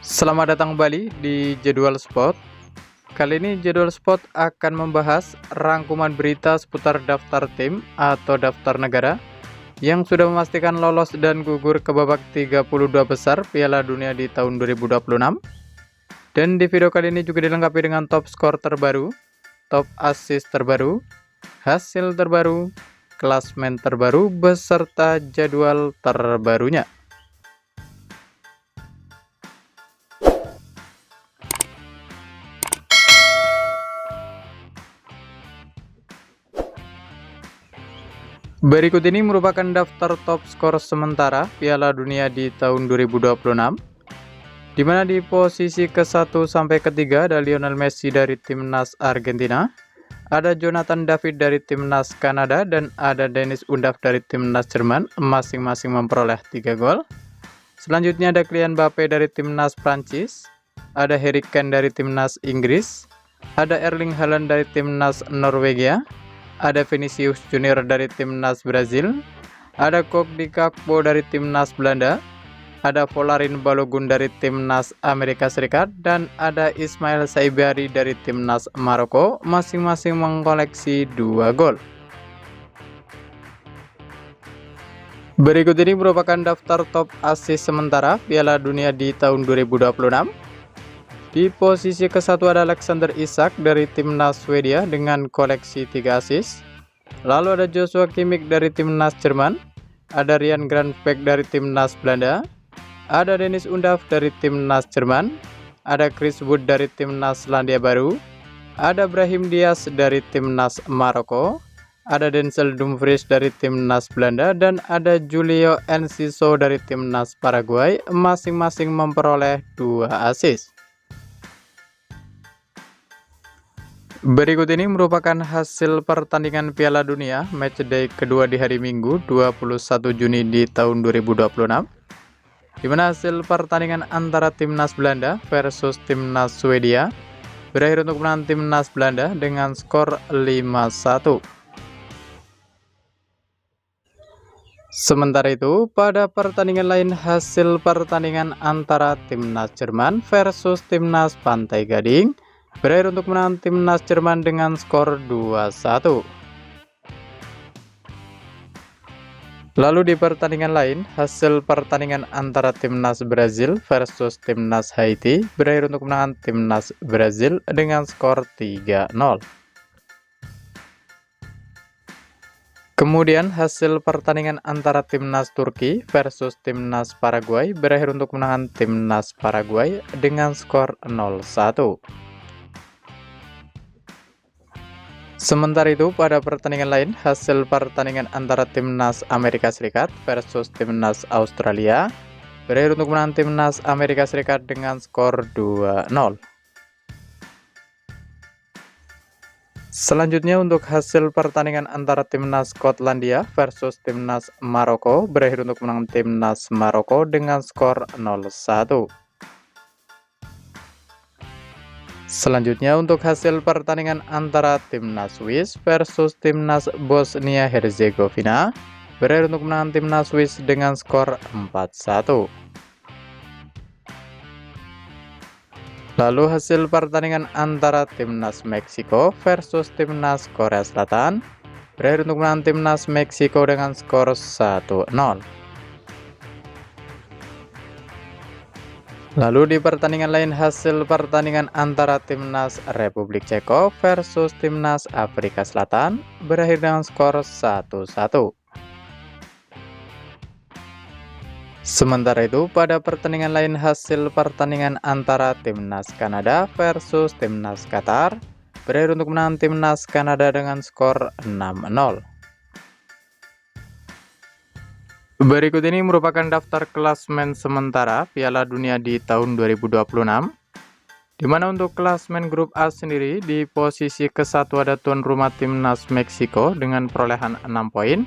Selamat datang kembali di Jadwal Spot. Kali ini Jadwal Spot akan membahas rangkuman berita seputar daftar tim atau daftar negara yang sudah memastikan lolos dan gugur ke babak 32 besar Piala Dunia di tahun 2026. Dan di video kali ini juga dilengkapi dengan top skor terbaru, top assist terbaru, hasil terbaru, klasmen terbaru, beserta jadwal terbarunya. Berikut ini merupakan daftar top skor sementara Piala Dunia di tahun 2026, di mana di posisi ke-1 sampai ke-3 ada Lionel Messi dari timnas Argentina, ada Jonathan David dari timnas Kanada, dan ada Dennis Undav dari timnas Jerman, masing-masing memperoleh 3 gol. Selanjutnya ada Kylian Mbappe dari timnas Prancis, ada Harry Kane dari timnas Inggris, ada Erling Haaland dari timnas Norwegia, ada Vinicius Junior dari timnas Brazil, ada Cody Gakpo dari timnas Belanda, ada Folarin Balogun dari timnas Amerika Serikat, dan ada Ismail Saibari dari timnas Maroko, masing-masing mengkoleksi 2 gol. Berikut ini merupakan daftar top assist sementara Piala Dunia di tahun 2026. Di posisi ke-1 ada Alexander Isak dari timnas Swedia dengan koleksi 3 assist. Lalu ada Joshua Kimmich dari timnas Jerman, ada Ryan Gravenberch dari timnas Belanda, ada Dennis Undav dari timnas Jerman, ada Chris Wood dari timnas Selandia Baru, ada Brahim Diaz dari timnas Maroko, ada Denzel Dumfries dari timnas Belanda, dan ada Julio Enciso dari timnas Paraguay, masing-masing memperoleh 2 assist. Berikut ini merupakan hasil pertandingan Piala Dunia matchday kedua di hari Minggu 21 Juni di tahun 2026, di mana hasil pertandingan antara timnas Belanda versus timnas Swedia berakhir untuk menang timnas Belanda dengan skor 5-1. Sementara itu, pada pertandingan lain hasil pertandingan antara timnas Jerman versus timnas Pantai Gading berakhir untuk menang timnas Jerman dengan skor 2-1. Lalu di pertandingan lain, hasil pertandingan antara timnas Brazil versus timnas Haiti berakhir untuk menang timnas Brazil dengan skor 3-0. Kemudian hasil pertandingan antara timnas Turki versus timnas Paraguay berakhir untuk menang timnas Paraguay dengan skor 0-1. Sementara itu, pada pertandingan lain, hasil pertandingan antara timnas Amerika Serikat versus timnas Australia berakhir untuk menang timnas Amerika Serikat dengan skor 2-0. Selanjutnya untuk hasil pertandingan antara timnas Skotlandia versus timnas Maroko berakhir untuk menang timnas Maroko dengan skor 0-1. Selanjutnya untuk hasil pertandingan antara timnas Swiss versus timnas Bosnia Herzegovina berakhir untuk menang timnas Swiss dengan skor 4-1. Lalu hasil pertandingan antara timnas Meksiko versus timnas Korea Selatan berakhir untuk menang timnas Meksiko dengan skor 1-0. Lalu di pertandingan lain hasil pertandingan antara timnas Republik Ceko versus timnas Afrika Selatan berakhir dengan skor 1-1. Sementara itu pada pertandingan lain hasil pertandingan antara timnas Kanada versus timnas Qatar berakhir untuk menang timnas Kanada dengan skor 6-0. Berikut ini merupakan daftar klasmen sementara Piala Dunia di tahun 2026, di mana untuk klasmen grup A sendiri di posisi ke-1 ada tuan rumah timnas Meksiko dengan perolehan 6 poin,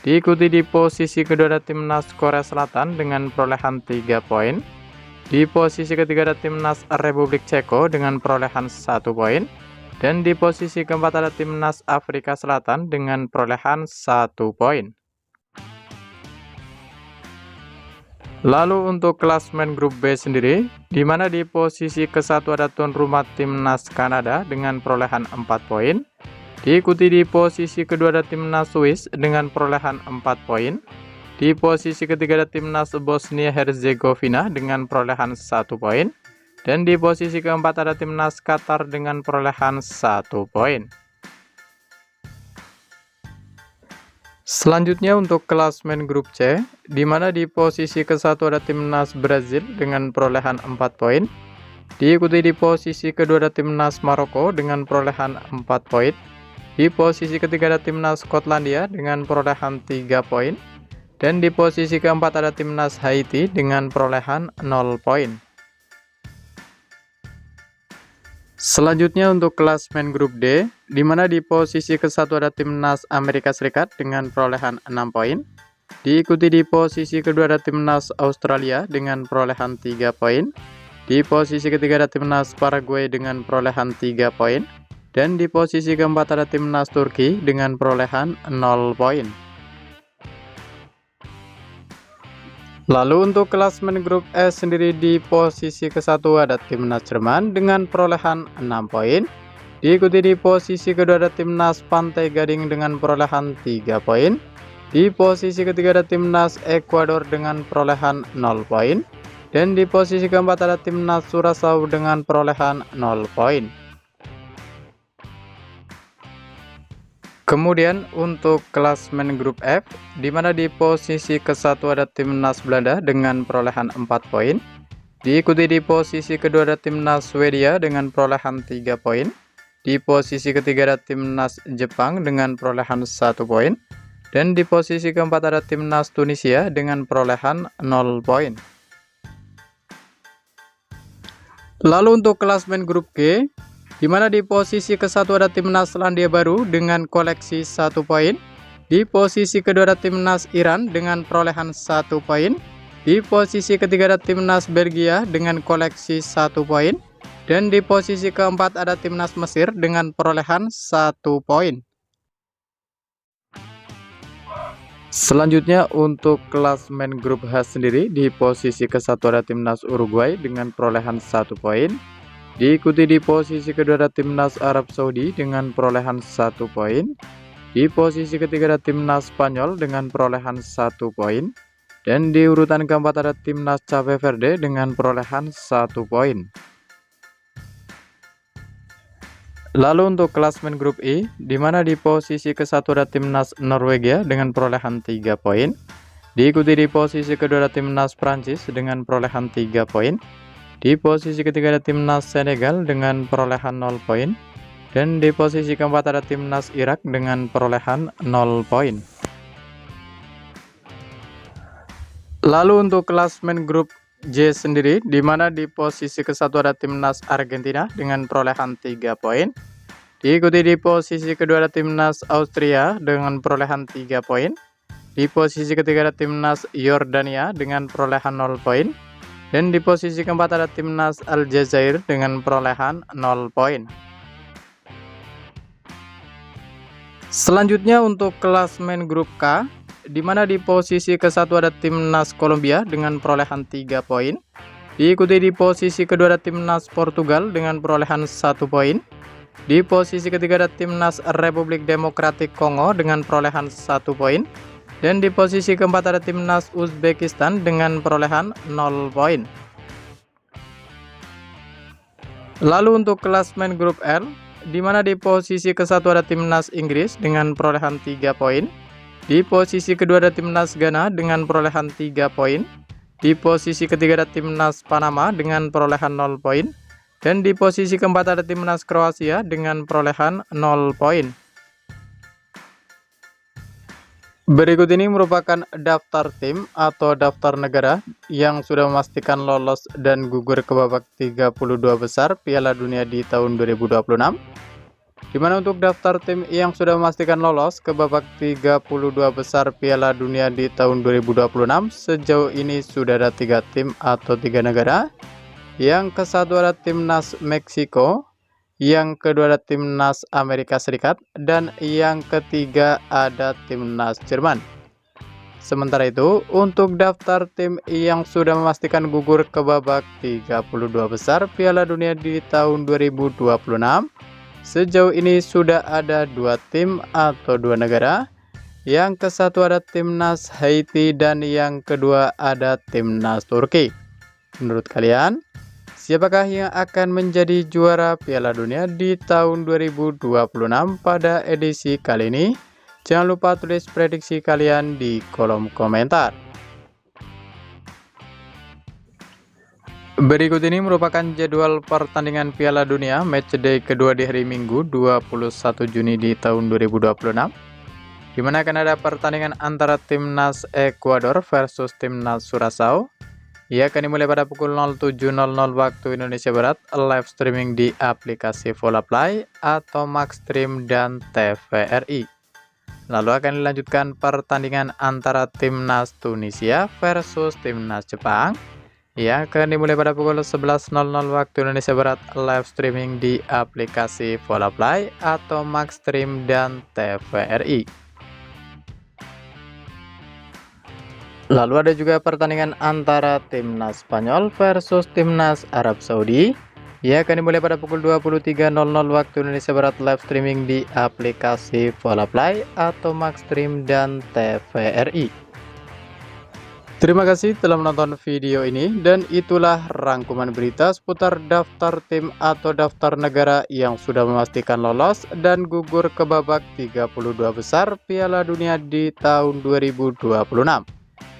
diikuti di posisi kedua ada timnas Korea Selatan dengan perolehan 3 poin, di posisi ketiga ada timnas Republik Ceko dengan perolehan 1 poin, dan di posisi keempat ada timnas Afrika Selatan dengan perolehan 1 poin. Lalu untuk klasemen grup B sendiri, di mana di posisi ke-1 ada tuan rumah timnas Kanada dengan perolehan 4 poin. Diikuti di posisi kedua ada timnas Swiss dengan perolehan 4 poin. Di posisi ketiga ada timnas Bosnia Herzegovina dengan perolehan 1 poin. Dan di posisi keempat ada timnas Qatar dengan perolehan 1 poin. Selanjutnya untuk klasemen grup C, di mana di posisi ke-1 ada timnas Brazil dengan perolehan 4 poin. Diikuti di posisi kedua ada timnas Maroko dengan perolehan 4 poin. Di posisi ketiga ada timnas Skotlandia dengan perolehan 3 poin. Dan di posisi keempat ada timnas Haiti dengan perolehan 0 poin. Selanjutnya untuk klasemen grup D, di mana di posisi ke-1 ada timnas Amerika Serikat dengan perolehan 6 poin. Diikuti di posisi kedua ada timnas Australia dengan perolehan 3 poin. Di posisi ketiga ada timnas Paraguay dengan perolehan 3 poin. Dan di posisi keempat ada timnas Turki dengan perolehan 0 poin. Lalu untuk klasemen grup E sendiri di posisi ke-1 ada timnas Jerman dengan perolehan 6 poin. Diikuti di posisi kedua ada timnas Pantai Gading dengan perolehan 3 poin. Di posisi ketiga ada timnas Ekuador dengan perolehan 0 poin. Dan di posisi keempat ada timnas Curaçao dengan perolehan 0 poin. Kemudian untuk klasemen grup F, di mana di posisi ke-1 ada timnas Belanda dengan perolehan 4 poin. Diikuti di posisi kedua ada timnas Swedia dengan perolehan 3 poin. Di posisi ketiga ada timnas Jepang dengan perolehan 1 poin. Dan di posisi keempat ada timnas Tunisia dengan perolehan 0 poin. Lalu untuk klasemen grup G, di mana di posisi ke-1 ada timnas Selandia Baru dengan koleksi 1 poin. Di posisi kedua ada timnas Iran dengan perolehan 1 poin. Di posisi ketiga ada timnas Belgia dengan koleksi 1 poin. Dan di posisi keempat ada timnas Mesir dengan perolehan 1 poin. Selanjutnya untuk klasemen grup H sendiri, di posisi ke-1 ada timnas Uruguay dengan perolehan 1 poin. Diikuti di posisi kedua ada timnas Arab Saudi dengan perolehan 1 poin. Di posisi ketiga ada timnas Spanyol dengan perolehan 1 poin. Dan di urutan keempat ada timnas Cape Verde dengan perolehan 1 poin. Lalu untuk klasemen grup I, di mana di posisi ke-1 ada timnas Norwegia dengan perolehan 3 poin. Diikuti di posisi kedua ada timnas Prancis dengan perolehan 3 poin. Di posisi ketiga ada timnas Senegal dengan perolehan 0 poin. Dan di posisi keempat ada timnas Irak dengan perolehan 0 poin. Lalu untuk klasemen grup J sendiri, di mana di posisi ke-1 ada timnas Argentina dengan perolehan 3 poin. Diikuti di posisi kedua ada timnas Austria dengan perolehan 3 poin. Di posisi ketiga ada timnas Yordania dengan perolehan 0 poin. Dan di posisi keempat ada timnas Aljazair dengan perolehan 0 poin. Selanjutnya untuk klasemen grup K, di mana di posisi ke-1 ada timnas Kolombia dengan perolehan 3 poin. Diikuti di posisi kedua ada timnas Portugal dengan perolehan 1 poin. Di posisi ketiga ada timnas Republik Demokratik Kongo dengan perolehan 1 poin. Dan di posisi keempat ada timnas Uzbekistan dengan perolehan 0 poin. Lalu untuk klasemen grup L, di mana di posisi ke-1 ada timnas Inggris dengan perolehan 3 poin. Di posisi kedua ada timnas Ghana dengan perolehan 3 poin. Di posisi ketiga ada timnas Panama dengan perolehan 0 poin. Dan di posisi keempat ada timnas Kroasia dengan perolehan 0 poin. Berikut ini merupakan daftar tim atau daftar negara yang sudah memastikan lolos dan gugur ke babak 32 besar Piala Dunia di tahun 2026. Di mana untuk daftar tim yang sudah memastikan lolos ke babak 32 besar Piala Dunia di tahun 2026, sejauh ini sudah ada 3 tim atau 3 negara. Yang ke-1 ada timnas Meksiko, yang kedua ada timnas Amerika Serikat, dan yang ketiga ada timnas Jerman. Sementara itu, untuk daftar tim yang sudah memastikan gugur ke babak 32 besar Piala Dunia di tahun 2026, sejauh ini sudah ada 2 tim atau 2 negara. Yang ke satu ada timnas Haiti dan yang kedua ada timnas Turki. Menurut kalian, siapakah yang akan menjadi juara Piala Dunia di tahun 2026 pada edisi kali ini? Jangan lupa tulis prediksi kalian di kolom komentar. Berikut ini merupakan jadwal pertandingan Piala Dunia matchday kedua di hari Minggu 21 Juni di tahun 2026. Di mana akan ada pertandingan antara timnas Ekuador versus timnas Curaçao. Ia akan dimulai pada pukul 07.00 waktu Indonesia Barat, live streaming di aplikasi Volaplay atau Maxstream dan TVRI. Lalu akan dilanjutkan pertandingan antara timnas Tunisia versus timnas Jepang. Ia akan dimulai pada pukul 11.00 waktu Indonesia Barat, live streaming di aplikasi Volaplay atau Maxstream dan TVRI. Lalu ada juga pertandingan antara timnas Spanyol versus timnas Arab Saudi. Ia akan dimulai pada pukul 23.00 waktu Indonesia Barat, live streaming di aplikasi Volaplay atau Maxstream dan TVRI. Terima kasih telah menonton video ini, dan itulah rangkuman berita seputar daftar tim atau daftar negara yang sudah memastikan lolos dan gugur ke babak 32 besar Piala Dunia di tahun 2026.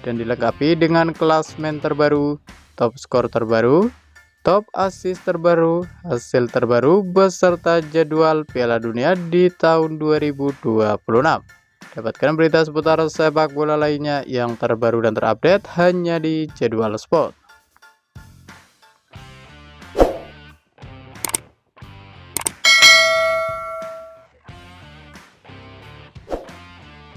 Dan dilengkapi dengan klasmen terbaru, top skor terbaru, top assist terbaru, hasil terbaru, beserta jadwal Piala Dunia di tahun 2026. Dapatkan berita seputar sepak bola lainnya yang terbaru dan terupdate hanya di Jadwal Sport.